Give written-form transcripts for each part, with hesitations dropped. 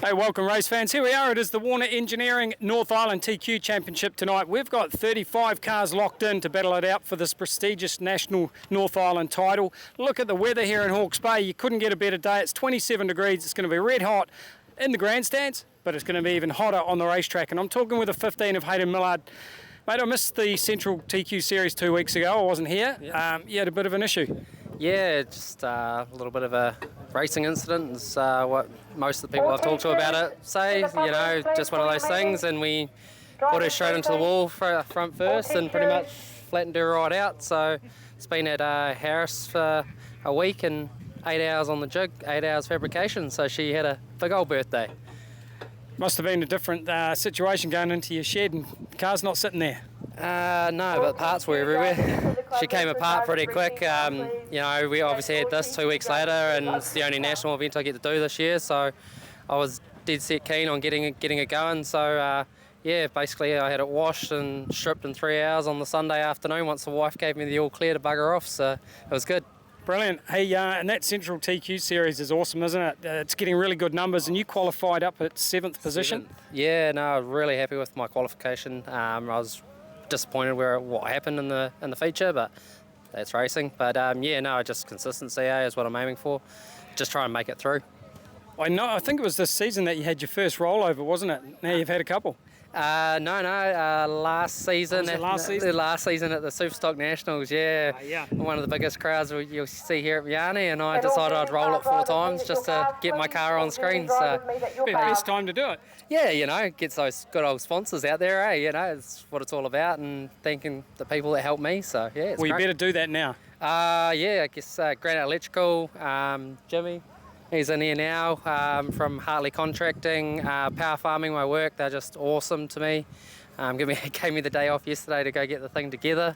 Hey, welcome race fans. Here we are. It is the Warner Engineering North Island TQ Championship tonight. We've got 35 cars locked in to battle it out for this prestigious national North Island title. Look at the weather here in Hawke's Bay. You couldn't get a better day. It's 27 degrees. It's going to be red hot in the grandstands, but it's going to be even hotter on the racetrack. And I'm talking with a 15 of Hayden Millard. Mate, I missed the Central TQ Series 2 weeks ago. I wasn't here. You had a bit of an issue. Yeah, just a little bit of a racing incident is what most of the people I've talked to about it say. You know, just one of those things, and we put her straight into the wall front first and pretty much flattened her right out. So it's been at Harris for a week and 8 hours on the jig, 8 hours fabrication. So she had a big old birthday. Must have been a different situation going into your shed and the car's not sitting there. No, but parts were everywhere. She came apart pretty quick. You know, we obviously had this 2 weeks later, and it's the only national event I get to do this year, so I was dead set keen on getting it going. So yeah, basically I had it washed and stripped in 3 hours on the Sunday afternoon once the wife gave me the all clear to bugger off, so it was good. Brilliant. Hey, and that Central TQ Series is awesome, isn't it? It's getting really good numbers, and you qualified up at 7th position. Yeah, no, really happy with my qualification. I was disappointed what happened in the feature, but that's racing. But yeah, no, just consistency is what I'm aiming for. Just try and make it through. I know. I think it was this season that you had your first rollover, wasn't it? Now you've had a couple. Last season. Last season? The last season at the Superstock Nationals, yeah. One of the biggest crowds you'll see here at Meeanee, and I decided I'd roll it 4 times just to get my car on screen. So be the best time to do it. Yeah, you know, gets those good old sponsors out there, eh? You know, it's what it's all about, and thanking the people that helped me. So yeah, it's well, great. You better do that now. Yeah, I guess Granite Electrical, Jimmy. He's in here now from Hartley Contracting, Power Farming, my work. They're just awesome to me. Gave me the day off yesterday to go get the thing together.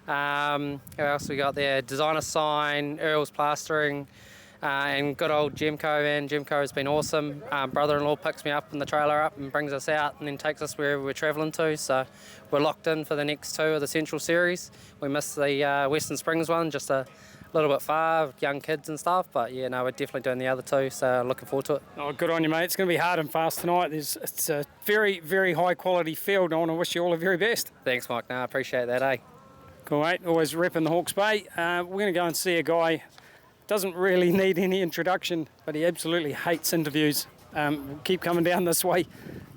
Who else we got there? Designer Sign, Earl's Plastering, and good old Gemco, man. Gemco has been awesome. Brother-in-law picks me up in the trailer up and brings us out and then takes us wherever we're travelling to. So we're locked in for the next 2 of the Central Series. We missed the Western Springs one, just a little bit far, young kids and stuff, but yeah, no, we're definitely doing the other 2, so looking forward to it. Oh, good on you, mate. It's going to be hard and fast tonight. It's a very, very high quality field. I want to wish you all the very best. Thanks, Mike. No, I appreciate that, eh? Cool, mate. Always repping the Hawke's Bay. We're going to go and see a guy. Doesn't really need any introduction, but he absolutely hates interviews. We'll keep coming down this way.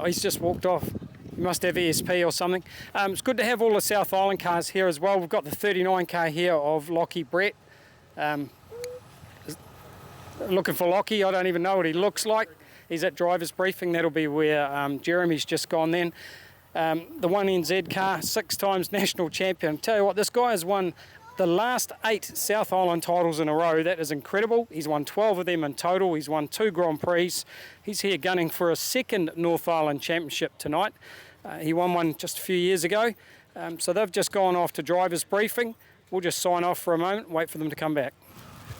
Oh, he's just walked off. He must have ESP or something. It's good to have all the South Island cars here as well. We've got the 39 car here of Lockie Brett. Looking for Lockie. I don't even know what he looks like. He's at driver's briefing. That'll be where Jeremy's just gone then. The 1NZ car, 6 times national champion. Tell you what, this guy has won the last 8 South Island titles in a row. That is incredible. He's won 12 of them in total. He's won 2 Grand Prix. He's here gunning for a 2nd North Island championship tonight. He won one just a few years ago. So they've just gone off to driver's briefing. We'll just sign off for a moment, wait for them to come back.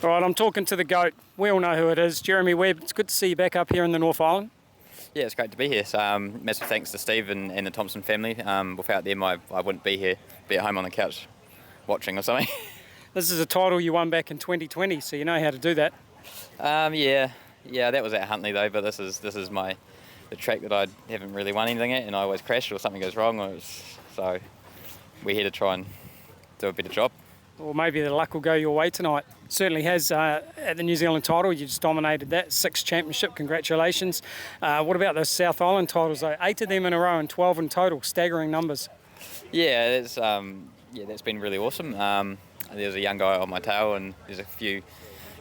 All right, I'm talking to the GOAT. We all know who it is, Jeremy Webb. It's good to see you back up here in the North Island. Yeah, it's great to be here. So, massive thanks to Steve and the Thompson family. Without them, I wouldn't be here, be at home on the couch watching or something. This is a title you won back in 2020, so you know how to do that. Yeah, that was at Huntly though, but this is the track that I haven't really won anything at, and I always crash or something goes wrong. So we're here to try and do a better job. Or maybe the luck will go your way tonight. Certainly has at the New Zealand title. You just dominated that. 6 championship, congratulations. What about those South Island titles though? 8 of them in a row and 12 in total, staggering numbers. Yeah, that's been really awesome. There's a young guy on my tail and there's a few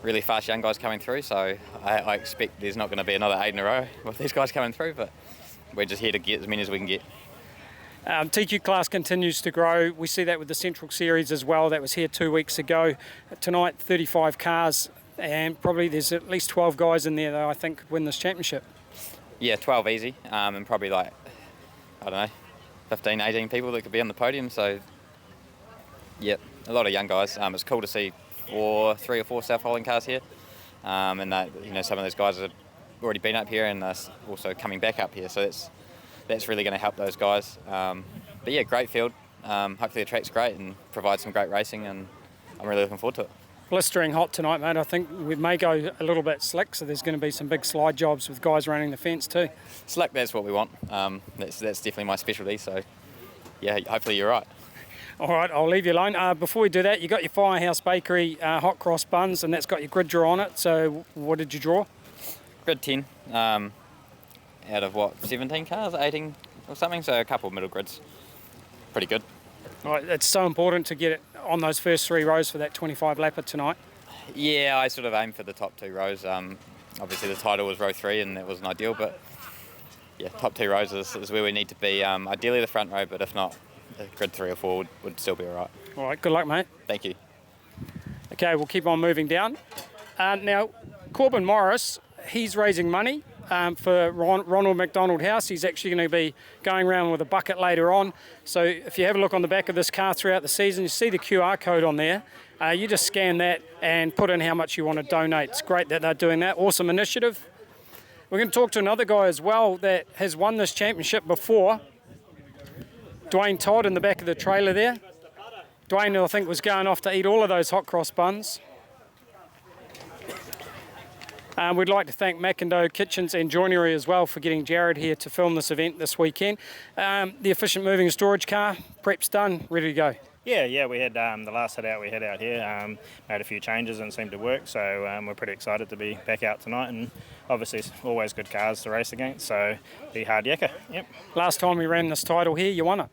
really fast young guys coming through, so I expect there's not going to be another 8 in a row with these guys coming through, but we're just here to get as many as we can get. TQ class continues to grow. We see that with the Central Series as well. That was here 2 weeks ago. Tonight, 35 cars, and probably there's at least 12 guys in there that I think could win this championship. Yeah, 12 easy, and probably like, I don't know, 15, 18 people that could be on the podium. So, yeah, a lot of young guys. It's cool to see 3 or 4 South Island cars here, and that, you know, some of those guys have already been up here and are also coming back up here. So that's really going to help those guys. But yeah, great field. Hopefully the track's great and provides some great racing, and I'm really looking forward to it. blistering hot tonight, mate. I think we may go a little bit slick, so there's going to be some big slide jobs with guys running the fence too. Slick, that's what we want. That's definitely my specialty. So, yeah, hopefully you're right. All right, I'll leave you alone. Before we do that, you got your Firehouse Bakery hot cross buns, and that's got your grid draw on it. So what did you draw? Grid 10, out of what, 17 cars, 18 or something, so a couple of middle grids. Pretty good. All right, it's so important to get it on those first 3 rows for that 25 lapper tonight. Yeah, I sort of aimed for the top 2 rows. Obviously the title was row 3 and that wasn't ideal, but yeah, top 2 rows is where we need to be. Ideally the front row, but if not, grid 3 or 4 would still be all right. All right, good luck, mate. Thank you. Okay, we'll keep on moving down. Now, Corbin Morris, he's raising money for Ronald McDonald House. He's actually going to be going around with a bucket later on. So if you have a look on the back of this car throughout the season, you see the QR code on there. You just scan that and put in how much you want to donate. It's great that they're doing that. Awesome initiative. We're going to talk to another guy as well that has won this championship before. Dwayne Todd in the back of the trailer there. Dwayne, I think, was going off to eat all of those hot cross buns. We'd like to thank Macindoe Kitchens and Joinery as well for getting Jared here to film this event this weekend. The efficient moving and storage car, prep's done, ready to go. Yeah, we had the last hit out we had out here, made a few changes and it seemed to work, so we're pretty excited to be back out tonight, and obviously it's always good cars to race against, so be hard yakka, yep. Last time we ran this title here, you won it.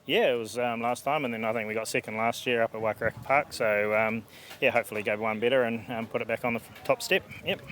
Yeah, it was last time, and then I think we got second last year up at Wakaraka Park, so yeah, hopefully go one better and put it back on the top step, yep.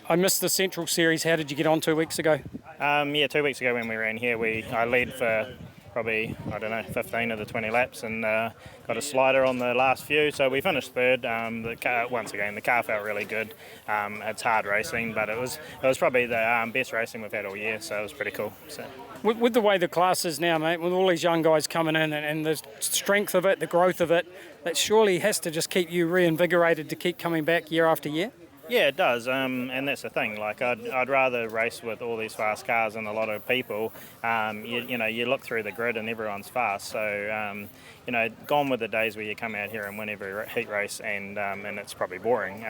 I missed the Central Series. How did you get on 2 weeks ago? Yeah, 2 weeks ago when we ran here, I led for probably, 15 of the 20 laps, and got a slider on the last few, so we finished third. The car, once again, the car felt really good. It's hard racing, but it was probably the best racing we've had all year, so it was pretty cool. So. With the way the class is now, mate, with all these young guys coming in and the strength of it, the growth of it, that surely has to just keep you reinvigorated to keep coming back year after year? Yeah, it does, and that's the thing. Like, I'd rather race with all these fast cars and a lot of people. You look through the grid and everyone's fast. So, gone with the days where you come out here and win every heat race, and it's probably boring.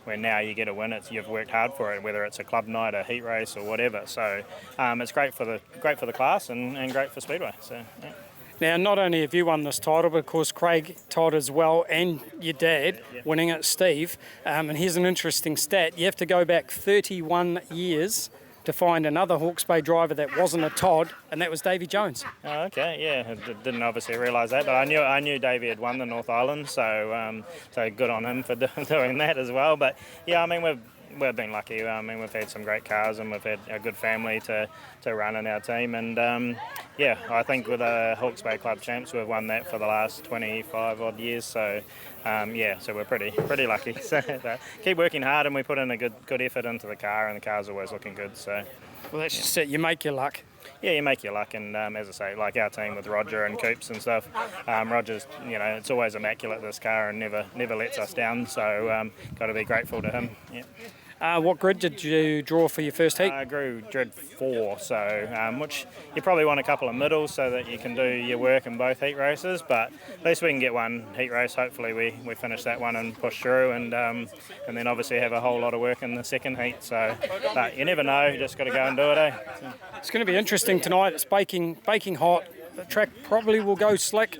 Where now you get a win, you've worked hard for it, whether it's a club night, a heat race, or whatever. So, it's great for the class and great for Speedway. So. Yeah. Now, not only have you won this title, but of course Craig Todd as well, and your dad winning it, Steve. And here's an interesting stat. You have to go back 31 years to find another Hawke's Bay driver that wasn't a Todd, and that was Davy Jones. Oh, okay, yeah. I didn't obviously realise that, but I knew Davy had won the North Island, so good on him for doing that as well. But yeah, I mean, we've been lucky. I mean, we've had some great cars and we've had a good family to run in our team. And I think with the Hawke's Bay Club Champs, we've won that for the last 25 odd years. So so we're pretty lucky. So keep working hard, and we put in a good effort into the car, and the car's always looking good. So. Well, that's just it. You make your luck. Yeah, you make your luck, and as I say, like our team with Roger and Coops and stuff, Roger's, it's always immaculate, this car, and never lets us down, so got to be grateful to him. Yeah. What grid did you draw for your first heat? I drew grid 4, so which you probably want a couple of middles so that you can do your work in both heat races, but at least we can get one heat race. Hopefully we finish that one and push through, and then obviously have a whole lot of work in the second heat. So but you never know, you just got to go and do it, eh? So. It's going to be interesting tonight. It's baking hot. The track probably will go slick.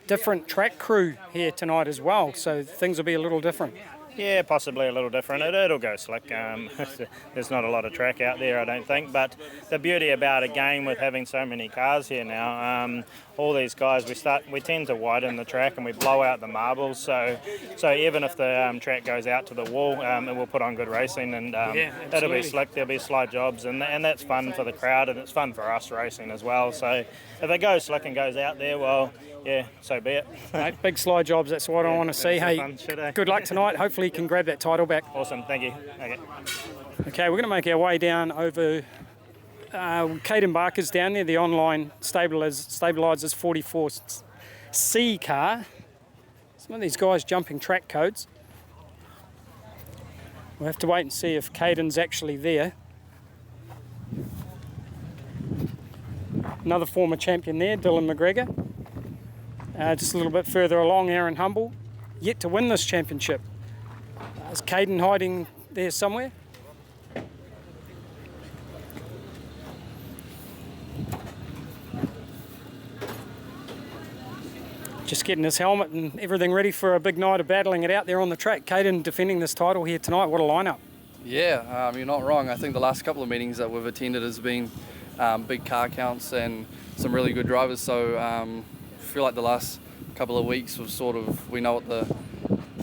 Different track crew here tonight as well, so things will be a little different. Yeah, possibly a little different. It'll go slick. There's not a lot of track out there, I don't think. But the beauty about a game with having so many cars here now, all these guys, we tend to widen the track and we blow out the marbles. So even if the track goes out to the wall, it will put on good racing, and it'll be slick. There'll be slide jobs, and that's fun for the crowd, and it's fun for us racing as well. So if it goes slick and goes out there, well, yeah, so be it. Mate, big slide jobs, that's what I want to see. Hey, fun, good luck tonight. Hopefully you can grab that title back. Awesome, thank you. Okay, we're going to make our way down over Caden Barker's down there, the online stabilisers 44C car. Some of these guys jumping track codes. We'll have to wait and see if Caden's actually there. Another former champion there, Dylan McGregor. Just a little bit further along, Aaron Humble. yet to win this championship. Is Caden hiding there somewhere? Just getting his helmet and everything ready for a big night of battling it out there on the track. Caden defending this title here tonight. What a lineup. Yeah, you're not wrong. I think the last couple of meetings that we've attended has been big car counts and some really good drivers. So I feel like the last couple of weeks we know what the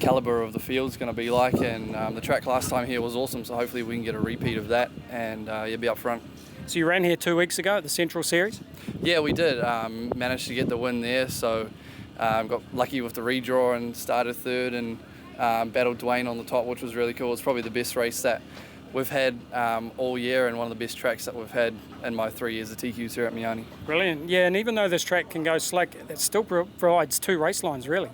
calibre of the field's going to be like, and the track last time here was awesome. So hopefully we can get a repeat of that and be up front. So you ran here 2 weeks ago at the Central Series? Yeah, we did. Managed to get the win there. So got lucky with the redraw and started third and battled Dwayne on the top, which was really cool. It's probably the best race that we've had all year and one of the best tracks that we've had in my 3 years of TQs here at Meeanee. Brilliant. Yeah, and even though this track can go slick, it still provides 2 race lines, really.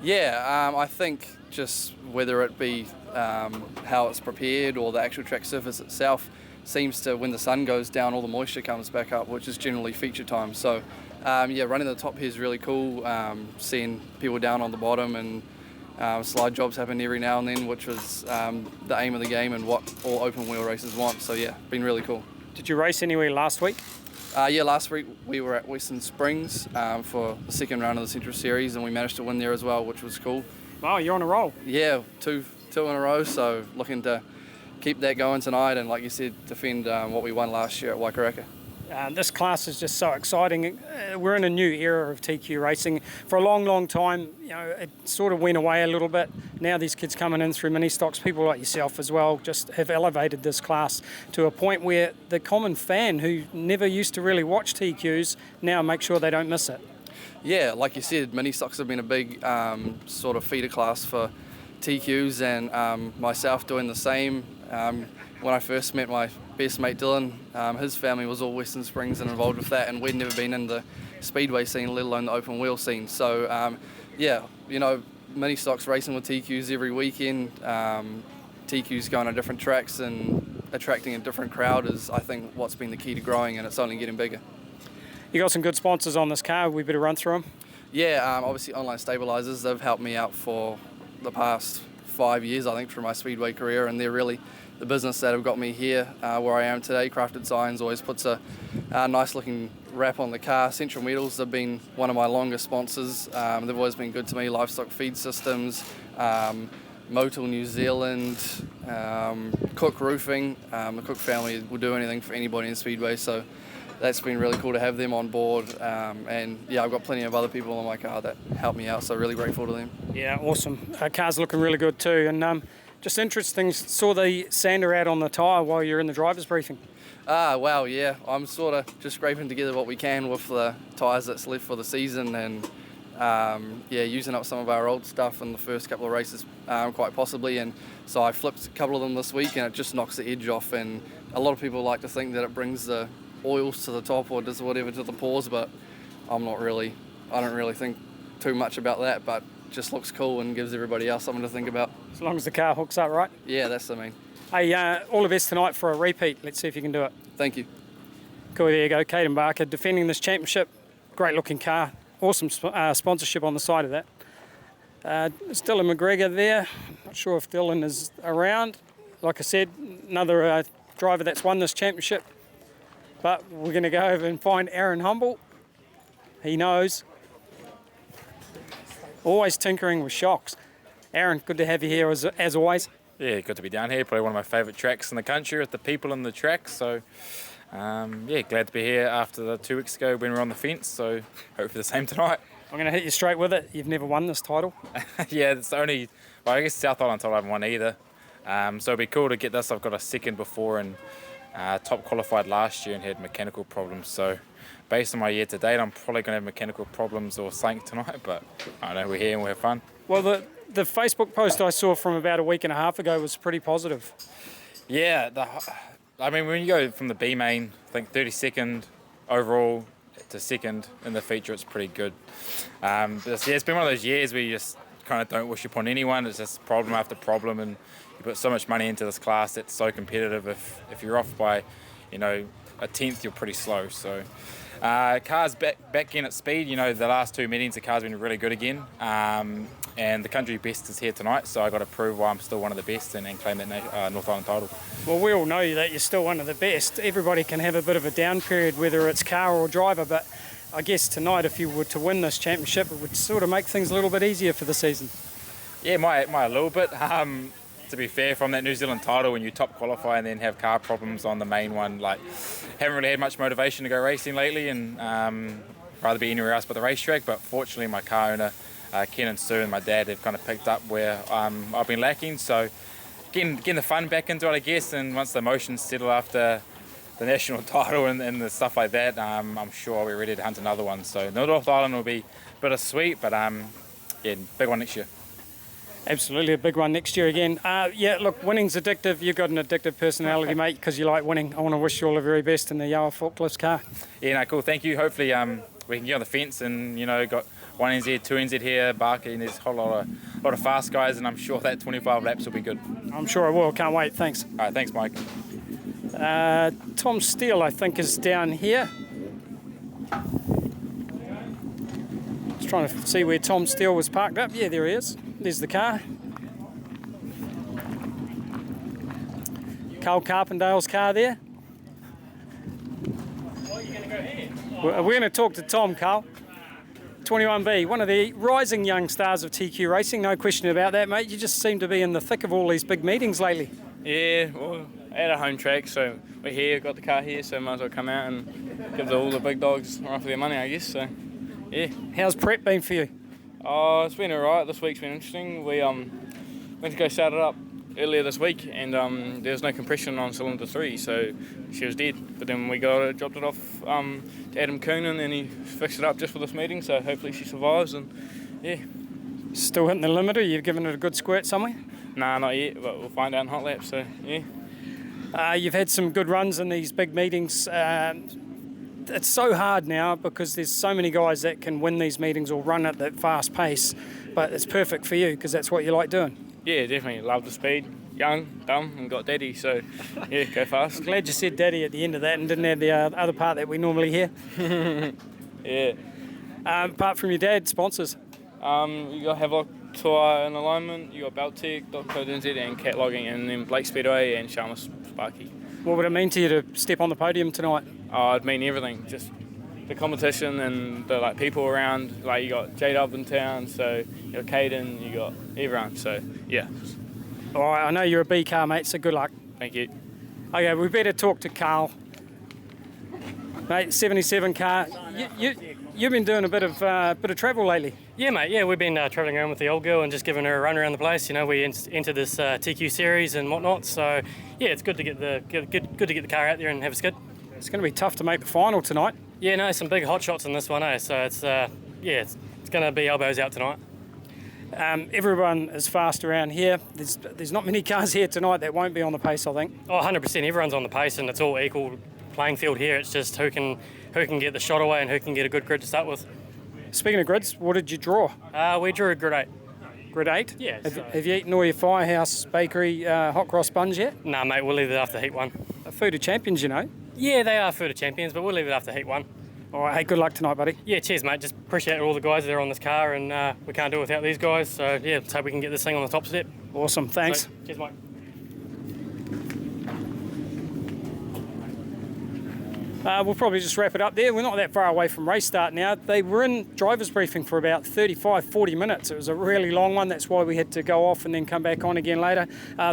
Yeah, I think just whether it be how it's prepared or the actual track surface itself seems to, when the sun goes down, all the moisture comes back up, which is generally feature time. So running the top here is really cool, seeing people down on the bottom, and slide jobs happen every now and then, which was the aim of the game and what all open wheel races want. So yeah, been really cool. Did you race anywhere last week? Last week we were at Western Springs for the second round of the Central Series, and we managed to win there as well, which was cool. Wow, you're on a roll. Yeah, two in a row, so looking to keep that going tonight and, like you said, defend what we won last year at Waikaraka. This class is just so exciting. We're in a new era of TQ racing. For a long, long time, it sort of went away a little bit. Now these kids coming in through mini stocks, people like yourself as well, just have elevated this class to a point where the common fan who never used to really watch TQs now make sure they don't miss it. Yeah, like you said, mini stocks have been a big sort of feeder class for TQs, and myself doing the same. When I first met my best mate Dylan, his family was all Western Springs and involved with that, and we'd never been in the Speedway scene, let alone the open wheel scene. So mini stocks racing with TQs every weekend, TQs going on different tracks and attracting a different crowd is, I think, what's been the key to growing, and it's only getting bigger. You got some good sponsors on this car. We better run through them. Yeah, obviously Online Stabilizers, they've helped me out for the past 5 years, I think, through my Speedway career, and they're really the business that have got me here where I am today. Crafted Signs always puts a nice looking wrap on the car. Central Metals have been one of my longest sponsors. They've always been good to me. Livestock Feed Systems, Motul New Zealand, Cook Roofing. The Cook family will do anything for anybody in Speedway, so that's been really cool to have them on board. And yeah, I've got plenty of other people on my car that help me out, so really grateful to them. Yeah, awesome. Car's looking really good too. And just interesting, saw the sander out on the tyre while you're in the driver's briefing. Wow, yeah. I'm sort of just scraping together what we can with the tyres that's left for the season, and using up some of our old stuff in the first couple of races, quite possibly. And so I flipped a couple of them this week, and it just knocks the edge off. And a lot of people like to think that it brings the oils to the top or does whatever to the pores, but I don't really think too much about that, but just looks cool and gives everybody else something to think about. As long as the car hooks up right. Yeah, that's the main. Hey, all the best tonight for a repeat. Let's see if you can do it. Thank you. Cool, there you go. Caden Barker defending this championship. Great looking car. Awesome sponsorship on the side of that. Dylan McGregor there. Not sure if Dylan is around. Like I said, another driver that's won this championship. But we're going to go over and find Aaron Humble. He knows. Always tinkering with shocks. Aaron, good to have you here as always. Yeah, good to be down here. Probably one of my favourite tracks in the country with the people in the track. So, glad to be here after the 2 weeks ago when we were on the fence. So, hopefully the same tonight. I'm going to hit you straight with it. You've never won this title. Yeah, it's the only, I guess South Island title I haven't won either. So it'd be cool to get this. I've got a second before and top qualified last year and had mechanical problems. So based on my year to date, I'm probably going to have mechanical problems or something tonight. But I know we're here and we'll have fun. Well, the Facebook post I saw from about a week and a half ago was pretty positive. Yeah, when you go from the B main, I think 32nd overall to second in the feature, it's pretty good. It's been one of those years where you just kind of don't wish upon anyone. It's just problem after problem, and you put so much money into this class that's so competitive. If you're off by, a tenth, you're pretty slow. So Car's back again at speed. You know, the last 2 meetings, the car's been really good again. And the country best is here tonight, so I got to prove why I'm still one of the best and claim that North Island title. Well, we all know that you're still one of the best. Everybody can have a bit of a down period, whether it's car or driver, but I guess tonight, if you were to win this championship, it would sort of make things a little bit easier for the season. Yeah, might a little bit. To be fair, from that New Zealand title, when you top qualify and then have car problems on the main one, like, haven't really had much motivation to go racing lately, and rather be anywhere else but the racetrack. But fortunately, my car owner, Ken and Sue and my dad, have kind of picked up where I've been lacking. So getting the fun back into it, I guess, and once the emotions settle after the national title and the stuff like that, I'm sure I'll be ready to hunt another one. So North Island will be bittersweet, but yeah, big one next year. Absolutely, a big one next year again. Yeah, look, winning's addictive. You've got an addictive personality, mate, because you like winning. I want to wish you all the very best in the Yowa Forklifts car. Yeah, no, cool. Thank you. Hopefully we can get on the fence and, you know, got 1NZ, 2NZ here, Barker, and there's a whole lot of fast guys, and I'm sure that 25 laps will be good. I'm sure I will. Can't wait. Thanks. All right, thanks, Mike. Tom Steele, I think, is down here. Just trying to see where Tom Steele was parked up. Yeah, there he is. There's the car. Carl Carpendale's car there. We're going to talk to Tom, Carl. 21B, one of the rising young stars of TQ racing, no question about that, mate. You just seem to be in the thick of all these big meetings lately. Yeah, well, at a home track, so we're here, got the car here, so might as well come out and give all the big dogs a run for their money, I guess. So, yeah. How's prep been for you? Oh, it's been alright. This week's been interesting. We went to go start it up earlier this week, and there was no compression on cylinder 3, so she was dead. But then we dropped it off to Adam Coonan, and he fixed it up just for this meeting, so hopefully she survives, and yeah. Still hitting the limiter? You've given it a good squirt somewhere? Nah, not yet, but we'll find out in hot laps, so yeah. You've had some good runs in these big meetings. It's so hard now because there's so many guys that can win these meetings or run at that fast pace, but it's perfect for you because that's what you like doing. Yeah, definitely. Love the speed. Young, dumb, and got daddy, so yeah, go fast. I'm glad you said daddy at the end of that and didn't add the other part that we normally hear. Yeah. Apart from your dad, sponsors? You got Havelock Tour and Alignment, you got Beltec.co.nz and Catlogging, and then Blake Speedway and Sharma Sparky. What would it mean to you to step on the podium tonight? Oh, it'd mean everything. Just the competition and the people around. Like, you got J-Dub in town, so you got Caden, you got everyone. So yeah. All right, I know you're a B car, mate, so good luck. Thank you. Okay, we better talk to Carl. Mate, 77 car. You've been doing a bit of travel lately. Yeah, mate. Yeah, we've been travelling around with the old girl and just giving her a run around the place. You know, we entered this TQ series and whatnot. So yeah, it's good to get the car out there and have a skid. It's going to be tough to make the final tonight. Yeah, no, some big hot shots in this one, eh? So it's it's going to be elbows out tonight. Everyone is fast around here. There's not many cars here tonight that won't be on the pace, I think. Oh, 100%. Everyone's on the pace, and it's all equal playing field here. It's just who can get the shot away and who can get a good grid to start with. Speaking of grids, what did you draw? We drew a grid 8. Grid 8? Yeah. Have you eaten all your Firehouse Bakery hot cross buns yet? Nah, mate, we'll leave it after heat 1. Food of champions, you know. Yeah, they are food of champions, but we'll leave it after heat 1. All right, hey, good luck tonight, buddy. Yeah, cheers, mate. Just appreciate all the guys that are on this car, and we can't do it without these guys. So yeah, let's hope we can get this thing on the top step. Awesome, thanks. So, cheers, mate. We'll probably just wrap it up there. We're not that far away from race start now. They were in driver's briefing for about 35-40 minutes. It was a really long one. That's why we had to go off and then come back on again later.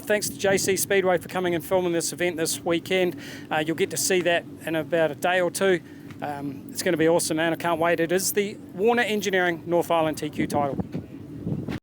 Thanks to JC Speedway for coming and filming this event this weekend. You'll get to see that in about a day or two. It's going to be awesome, man. I can't wait. It is the Warner Engineering North Island TQ title.